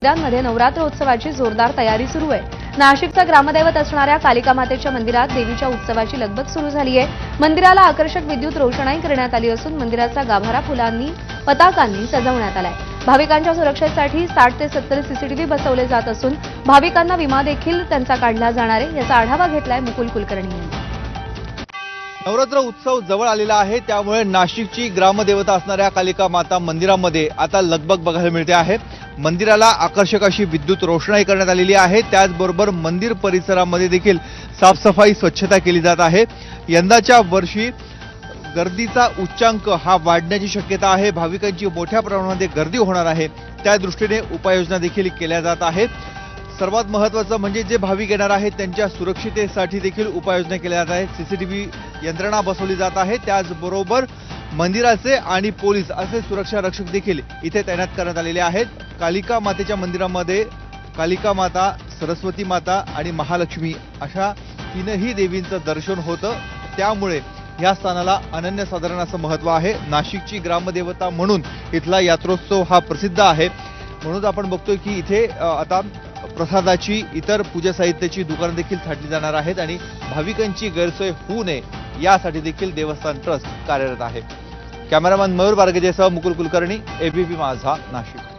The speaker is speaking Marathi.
मंदिरांमध्ये नवरात्रोत्सवाची जोरदार तयारी सुरू आहे। नाशिकचा ग्रामदैवत असणाऱ्या कालिका मातेच्या मंदिरात देवीच्या उत्सवाची लगबग सुरू झाली आहे। मंदिराला आकर्षक विद्युत रोषणाई करण्यात आली असून मंदिराचा गाभारा फुलांनी पताकांनी सजवण्यात आलाय। भाविकांच्या सुरक्षेसाठी 60 ते 70 सीसीटीव्ही बसवले जात असून भाविकांना विमा देखील त्यांचा काढला जाणार आहे। याचा आढावा घेतलाय मुकुल कुलकर्णी यांनी। नवरात्र उत्सव जवळ आलेला आहे, त्यामुळे नाशिकची ग्रामदेवता असणाऱ्या कालिका माता मंदिरामध्ये आता लगबग बघायला मिळते आहे। मंदिराला आकर्षक अशी विद्युत रोषणाई करण्यात आलेली आहे। त्याचबरोबर मंदिर परिसरामध्ये देखील साफसफाई स्वच्छता केली जात आहे। यंदाच्या वर्षी गर्दीचा उच्चांक हा वाढण्याची शक्यता आहे। भाविकांची मोठ्या प्रमाणामध्ये गर्दी होणार आहे, त्या दृष्टीने उपाययोजना देखील केल्या जात आहेत। सर्वात महत्त्वाचं म्हणजे जे भाविक येणार आहेत त्यांच्या सुरक्षिततेसाठी देखील उपाययोजना केल्या जात आहेत। सीसीटीव्ही यंत्रणा बसवली जात आहे। त्याचबरोबर मंदिराचे आणि पोलीस असे सुरक्षा रक्षक देखील इथे तैनात करण्यात आलेले आहेत। कालिका मातेच्या मंदिरामध्ये कालिका माता, सरस्वती माता आणि महालक्ष्मी अशा तीनही देवींचं दर्शन होतं, त्यामुळे या स्थानाला अनन्यसाधारण असं महत्त्व आहे। नाशिकची ग्रामदेवता म्हणून इथला यात्रोत्सव हा प्रसिद्ध आहे। म्हणून आपण बघतोय की इथे आता प्रसादाची, इतर पूजा साहित्याची दुकानं देखील थाटली जाणार आहेत आणि भाविकांची गैरसोय होऊ नये यासाठी देखील देवस्थान ट्रस्ट कार्यरत आहे। कॅमेरामॅन मयूर बारगेजेसह मुकुल कुलकर्णी, एबीपी माझा, नाशिक।